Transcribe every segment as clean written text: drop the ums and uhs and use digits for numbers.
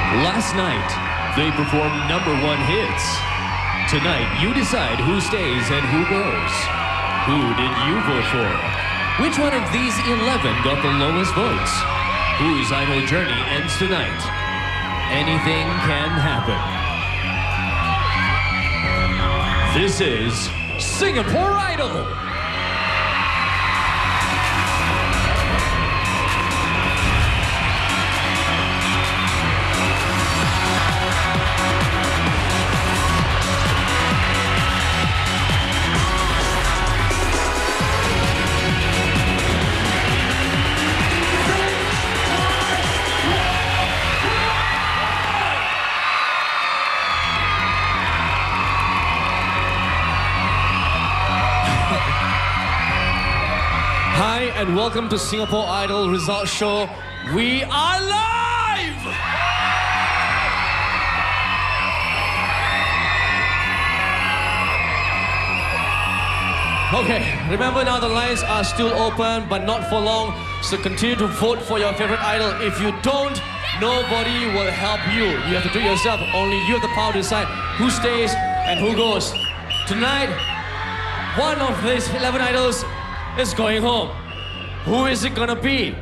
Last night, they performed #1 hits. Tonight, you decide who stays and who goes. Who did you vote for? Which one of these 11 got the lowest votes? Whose idol journey ends tonight? Anything can happen. This is Singapore Idol. Hi and welcome to Singapore Idol Results Show. We are live! Okay, remember now the lines are still open but not for long, so continue to vote for your favorite idol. If you don't, nobody will help you. You have to do it yourself. Only you have the power to decide who stays and who goes. Tonight, one of these 11 idols is going home. Who is it gonna be?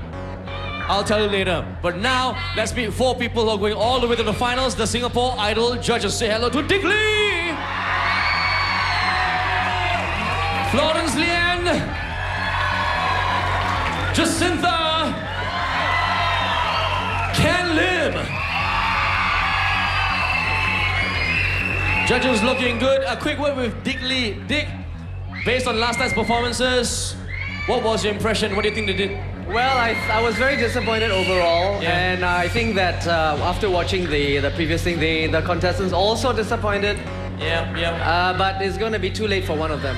I'll tell you later. But now, let's meet 4 people who are going all the way to the finals. The Singapore Idol judges. Say hello to Dick Lee, Florence Lien, Jacintha, Ken Lim. Judges looking good. A quick word with Dick Lee. Dick, based on last night's performances, what was your impression? What do you think they did? Well, I was very disappointed overall, and I think that after watching the previous thing, the contestants also disappointed. Yeah. But it's going to be too late for one of them.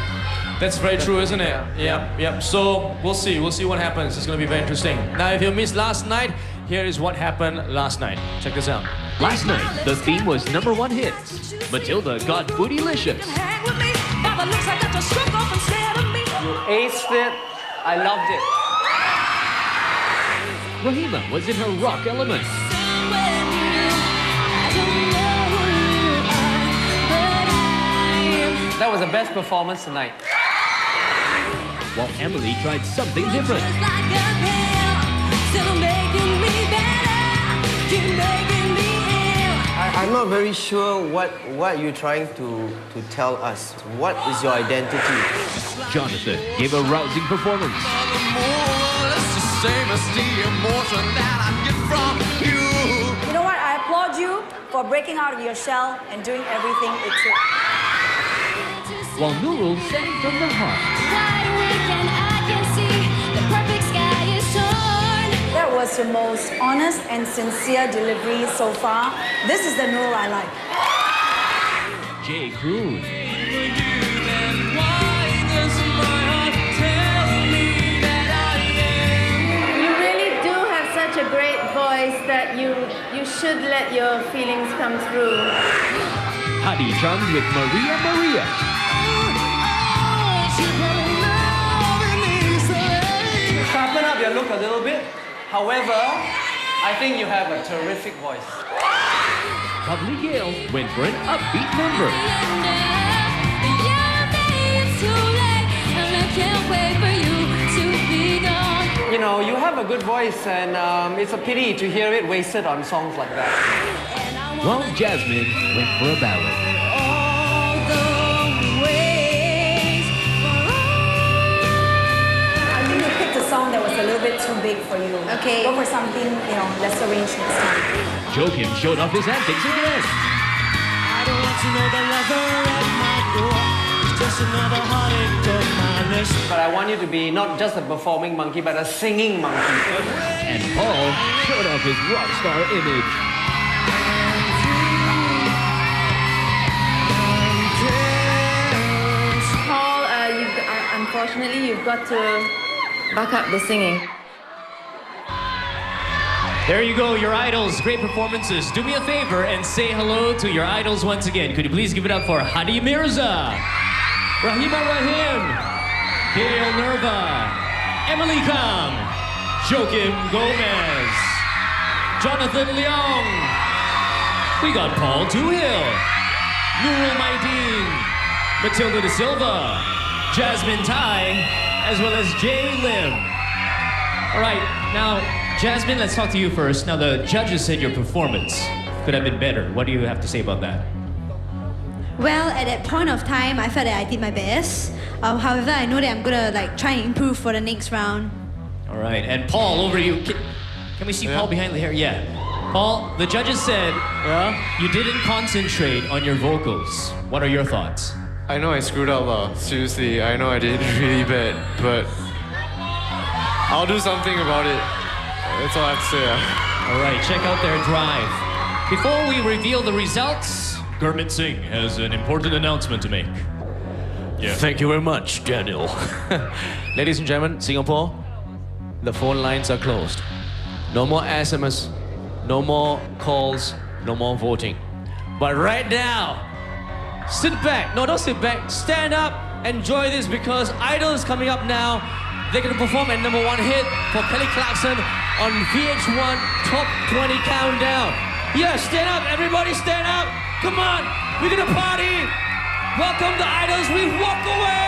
That's very true, isn't it? Yeah. So we'll see what happens. It's going to be very interesting. Now, if you missed last night, here is what happened last night. Check this out. Last night, the theme was #1 hits. Matilda got Bootylicious. You aced it. I loved it. Rahima was in her rock element. That was the best performance tonight. While Emily tried something different. I'm not very sure what you're trying to tell us. What is your identity? Jonathan gave a rousing performance. You know what? I applaud you for breaking out of your shell and doing everything it took. While Nurul sang from the heart. That was your most honest and sincere delivery so far. This is the Nurul I like. Jay Cruz. You really do have such a great voice that you should let your feelings come through. Hadi chimed with Maria. Sharpen up your look a little bit. However, I think you have a terrific voice. Lovely Gayle went for an upbeat number. You know, you have a good voice, and it's a pity to hear it wasted on songs like that. While Jasmine went for a ballad. I think you picked a song that was a little bit too big for you. Okay. Go for something, less arranged next time. Joachim showed off his antics again. I don't want to know the lover at my door. It's just another heartache on my list. But I want you to be not just a performing monkey, but a singing monkey. And Paul showed off his rock star image. Paul, unfortunately, you've got to back up the singing. There you go, your idols. Great performances. Do me a favor and say hello to your idols once again. Could you please give it up for Hadi Mirza, Rahima Rahim, Gayle Nerva, Emily Kam, Joaquim Gomez, Jonathan Leong, We got Paul Duhill, Nurul Maideen, Matilda De Silva, Jasmine Tai, as well as Jay Lim. All right, now, Jasmine, let's talk to you first. Now, the judges said your performance could have been better. What do you have to say about that? Well, at that point of time, I felt that I did my best. However, I know that I'm gonna try and improve for the next round. All right, and Paul, over to you. Can we see Paul behind the hair? Yeah. Paul, the judges said you didn't concentrate on your vocals. What are your thoughts? I know I screwed up, seriously. I know I did really bad, but I'll do something about it. That's all I have to say. All right, check out their drive. Before we reveal the results, Gurmit Singh has an important announcement to make. Yeah. Thank you very much, Daniel. Ladies and gentlemen, Singapore, the phone lines are closed. No more SMS, no more calls, no more voting. But right now, sit back. No, don't sit back. Stand up, enjoy this because Idol is coming up now. They're going to perform at #1 hit for Kelly Clarkson on VH1 Top 20 Countdown. Yeah, stand up. Everybody stand up. Come on. We're going to party. Welcome the Idols. We walk away.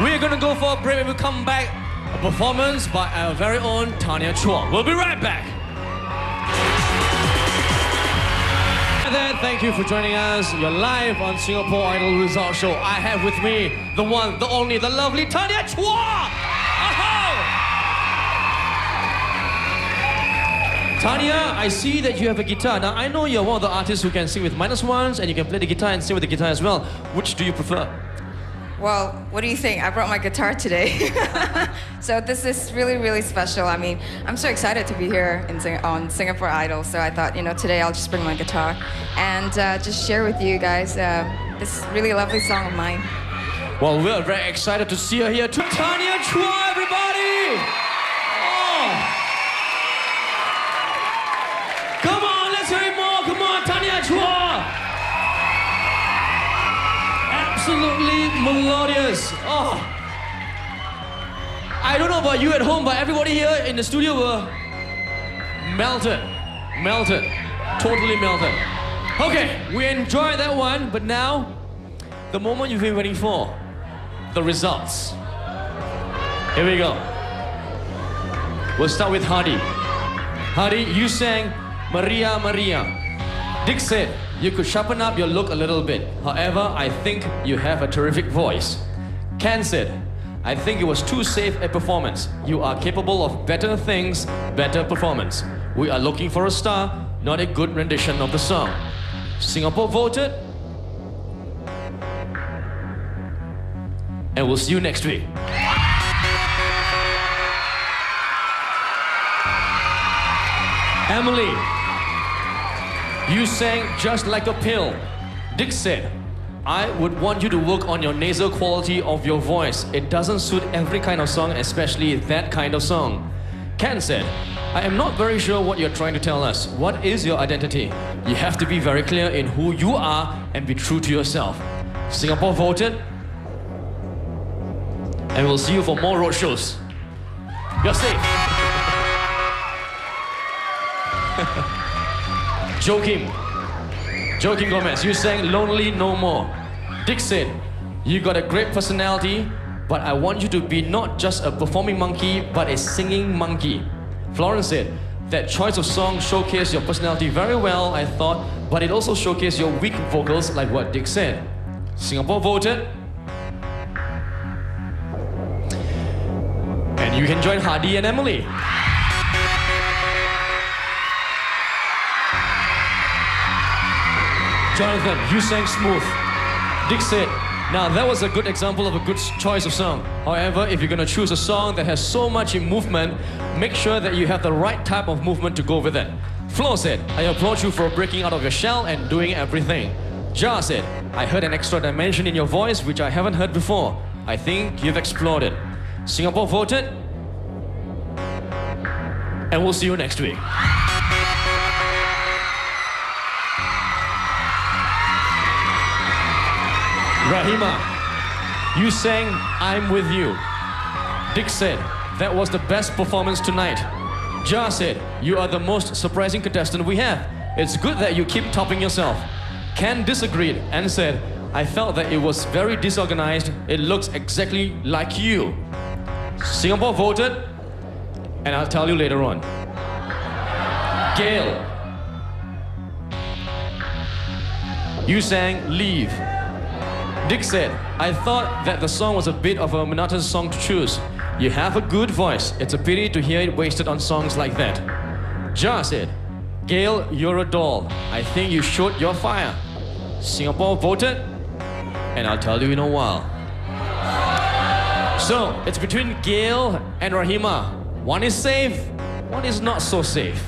We're gonna go for a break. When we come back, a performance by our very own Tanya Chua. We'll be right back. Hi there, thank you for joining us. You're live on Singapore Idol Result Show. I have with me the one, the only, the lovely Tanya Chua. Tanya, I see that you have a guitar. Now, I know you're one of the artists who can sing with -1s and you can play the guitar and sing with the guitar as well. Which do you prefer? Well, what do you think? I brought my guitar today. So this is really, really special. I mean, I'm so excited to be here on Singapore Idol. So I thought, today I'll just bring my guitar and just share with you guys this really lovely song of mine. Well, we're very excited to see her here too. Tanya Chua, everybody! Oh. Come on, let's hear it more. Come on, Tanya Chua! Absolutely melodious. Oh. I don't know about you at home, but everybody here in the studio were melted. Melted. Totally melted. Okay, we enjoyed that one, but now, the moment you've been waiting for. The results. Here we go. We'll start with Hardy. Hardy, you sang Maria, Maria. Dick said you could sharpen up your look a little bit. However, I think you have a terrific voice. Ken said, I think it was too safe a performance. You are capable of better things, better performance. We are looking for a star, not a good rendition of the song. Singapore voted. And we'll see you next week. Emily, you sang Just Like a Pill. Dick said, I would want you to work on your nasal quality of your voice. It doesn't suit every kind of song, especially that kind of song. Ken said, I am not very sure what you're trying to tell us. What is your identity? You have to be very clear in who you are and be true to yourself. Singapore voted. And we'll see you for more road shows. You're safe. Joaquin Gomez, you sang Lonely No More. Dick said, you got a great personality, but I want you to be not just a performing monkey, but a singing monkey. Florence said, that choice of song showcased your personality very well, I thought, but it also showcased your weak vocals like what Dick said. Singapore voted. And you can join Hardy and Emily. Jonathan, you sang Smooth. Dick said, now that was a good example of a good choice of song. However, if you're gonna choose a song that has so much in movement, make sure that you have the right type of movement to go with it. Flo said, I applaud you for breaking out of your shell and doing everything. Ja said, I heard an extra dimension in your voice which I haven't heard before. I think you've explored it. Singapore voted. And we'll see you next week. Rahima, you sang I'm With You. Dick said, that was the best performance tonight. Ja said, you are the most surprising contestant we have. It's good that you keep topping yourself. Ken disagreed and said, I felt that it was very disorganized. It looks exactly like you. Singapore voted, and I'll tell you later on. Gayle, you sang Leave. Dick said, I thought that the song was a bit of a monotonous song to choose. You have a good voice. It's a pity to hear it wasted on songs like that. Ja said, Gayle, you're a doll. I think you showed your fire. Singapore voted, and I'll tell you in a while. So, it's between Gayle and Rahima. One is safe, one is not so safe.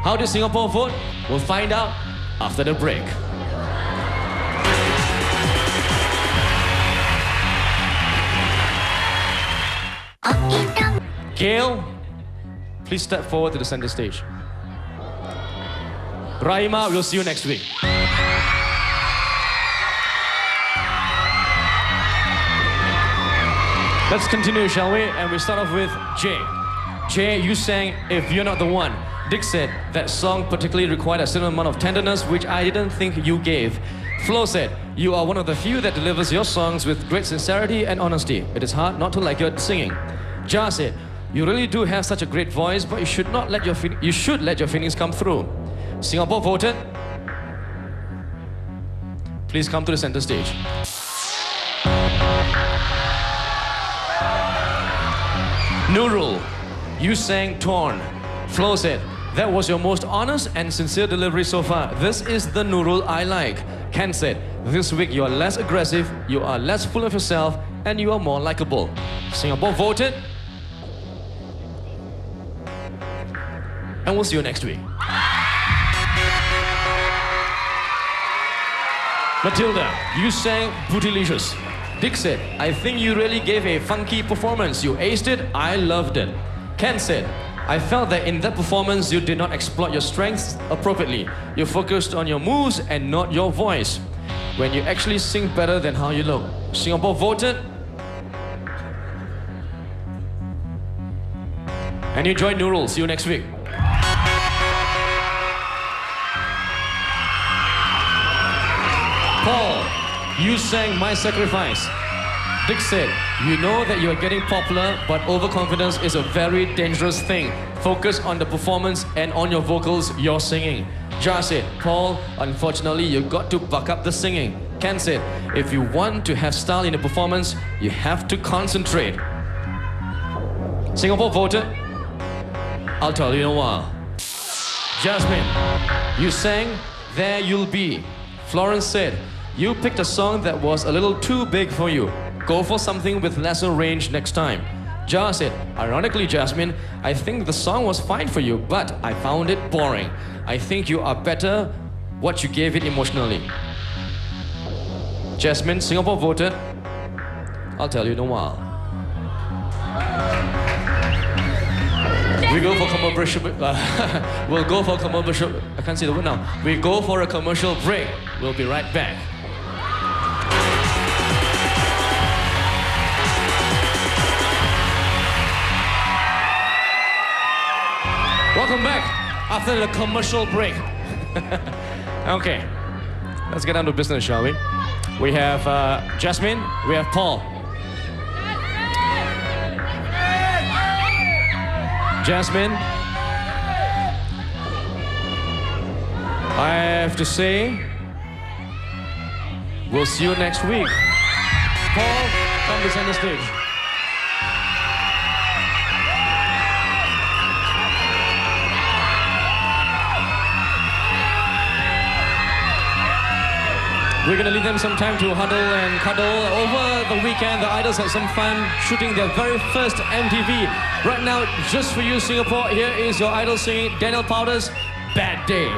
How did Singapore vote? We'll find out after the break. Gayle, please step forward to the center stage. Rahima, we'll see you next week. Let's continue, shall we? And we start off with Jay. Jay, you sang If You're Not the One. Dick said that song particularly required a certain amount of tenderness, which I didn't think you gave. Flo said, you are one of the few that delivers your songs with great sincerity and honesty. It is hard not to like your singing. Ja said, you really do have such a great voice, but you should let your feelings come through. Singapore voted. Please come to the center stage. Nurul, you sang Torn. Flo said, that was your most honest and sincere delivery so far. This is the Nurul I like. Ken said, this week you are less aggressive, you are less full of yourself, and you are more likable. Singapore voted. And we'll see you next week. Matilda, you sang Bootylicious. Dick said, I think you really gave a funky performance. You aced it, I loved it. Ken said, I felt that in that performance you did not exploit your strengths appropriately. You focused on your moves and not your voice. When you actually sing better than how you look. Singapore voted. And you join Nurul. See you next week. Paul, you sang My Sacrifice. Dick said, you know that you are getting popular, but overconfidence is a very dangerous thing. Focus on the performance and on your vocals, your singing. Ja said, Paul, unfortunately, you got to buck up the singing. Ken said, if you want to have style in a performance, you have to concentrate. Singapore voted. I'll tell you in a while. Jasmine, you sang There You'll Be. Florence said, you picked a song that was a little too big for you. Go for something with lesser range next time. Jar said, ironically, Jasmine, I think the song was fine for you, but I found it boring. I think you are better what you gave it emotionally. Jasmine, Singapore voted. I'll tell you in a while. We go for commercial. We'll go for commercial. I can't see the word now. We go for a commercial break. We'll be right back. Welcome back after the commercial break. Okay, let's get down to business, shall we? We have Jasmine, we have Paul. Jasmine, I have to say, we'll see you next week. Paul, come to center stage. We're gonna leave them some time to huddle and cuddle. Over the weekend, the idols had some fun shooting their very first MTV. Right now, just for you, Singapore, here is your idol singing Daniel Powder's Bad Day.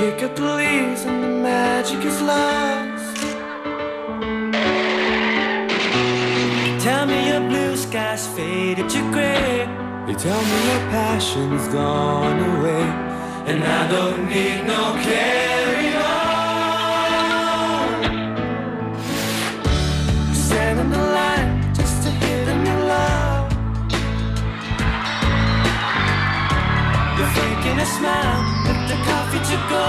Kick up the leaves and the magic is lost. Tell me your blue skies faded to gray. They tell me your passion's gone away, and I don't need no carry on. Stand on the line just to hit a new love. You're faking a smile, the coffee to go.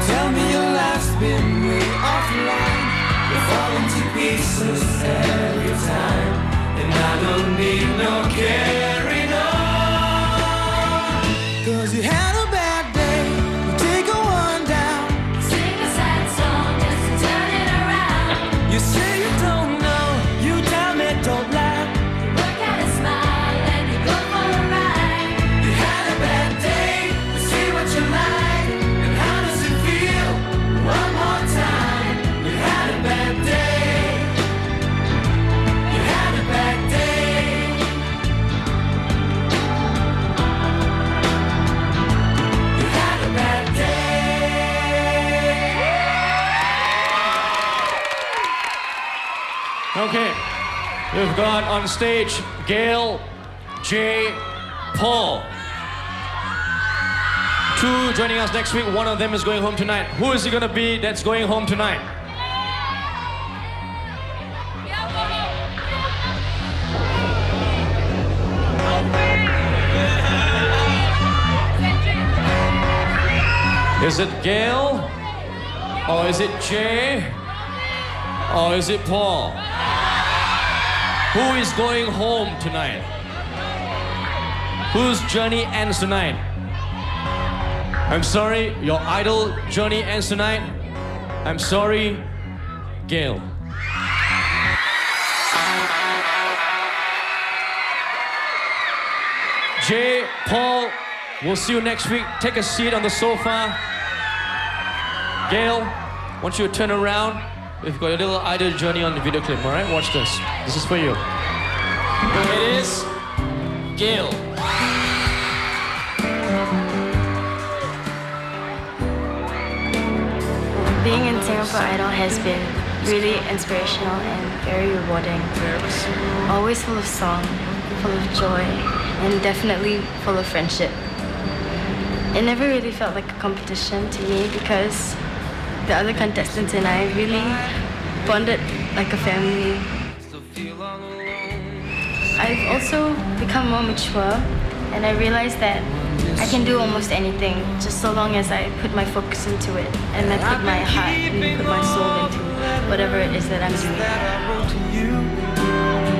Tell me your life's been way offline. You're falling to pieces every time, and I don't need no carrying on. 'Cause you had a bad day, you take a one down. Sing a sad song just to turn it around. You say you don't know, you tell me don't lie. Okay, we've got on stage Gayle, Jay, Paul. Two joining us next week. One of them is going home tonight. Who is it gonna be that's going home tonight? Is it Gayle? Or is it Jay? Or is it Paul? Who is going home tonight? Whose journey ends tonight? I'm sorry, your idol journey ends tonight. I'm sorry, Gayle. Jay, Paul, we'll see you next week. Take a seat on the sofa. Gayle, I want you to turn around. We've got a little idol journey on the video clip, all right? Watch this. This is for you. It is Gayle. Being in Singapore Idol has been really inspirational and very rewarding. Always full of song, full of joy, and definitely full of friendship. It never really felt like a competition to me because the other contestants and I really bonded like a family. I've also become more mature, and I realized that I can do almost anything, just so long as I put my focus into it, and I put my heart and put my soul into whatever it is that I'm doing.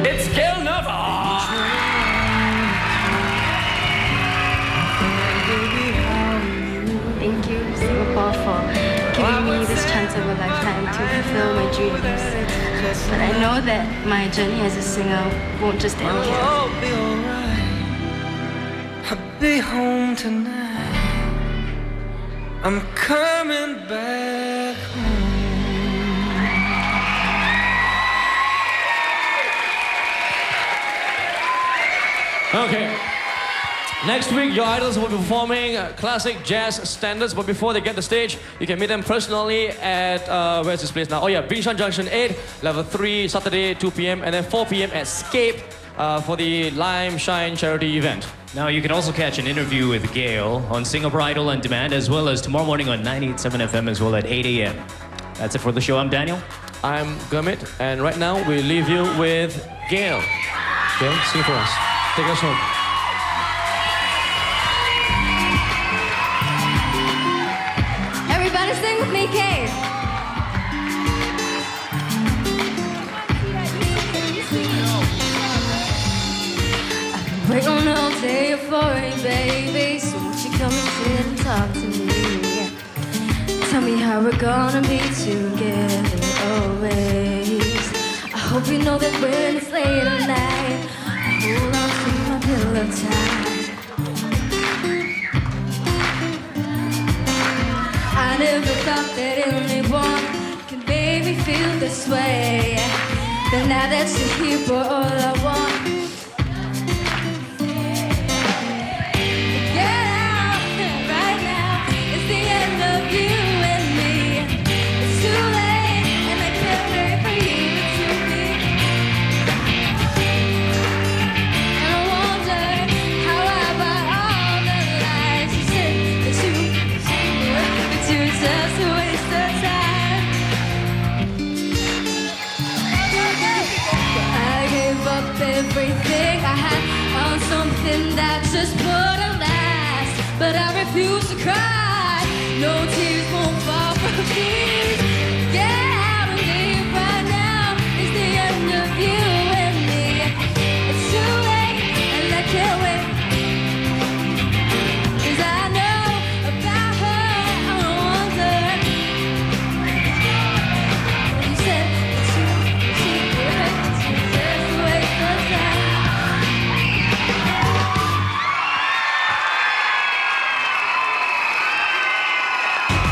It's Gayle Nerva! Thank you, Singapore, for giving me this chance of a lifetime to fulfill my dreams. But I know that my journey as a singer won't just end here. I'll be alright. I'll be home tonight. I'm coming back home. Okay. Next week, your idols will be performing classic jazz standards, but before they get the stage, you can meet them personally at, where's this place now? Oh yeah, Bingshan Junction 8, level 3, Saturday, 2 p.m., and then 4 p.m. at Scape for the Lime Shine charity event. Now, you can also catch an interview with Gayle on Singapore Idol On Demand, as well as tomorrow morning on 98.7 FM, as well at 8 a.m. That's it for the show. I'm Daniel. I'm Gurmit, and right now, we leave you with Gayle. Gayle, sing for us. Take us home. Everybody sing with me, Kate. Wait on all day for you, baby. So won't you come and sit and talk to me? Tell me how we're gonna be together always. I hope you know that when it's late at night, I hold on to my pillow tight. I never thought that anyone could make me feel this way. But now that you're here, boy, all I want. Everything I had on something that just wouldn't last, but I refuse to cry. No tears won't fall from me.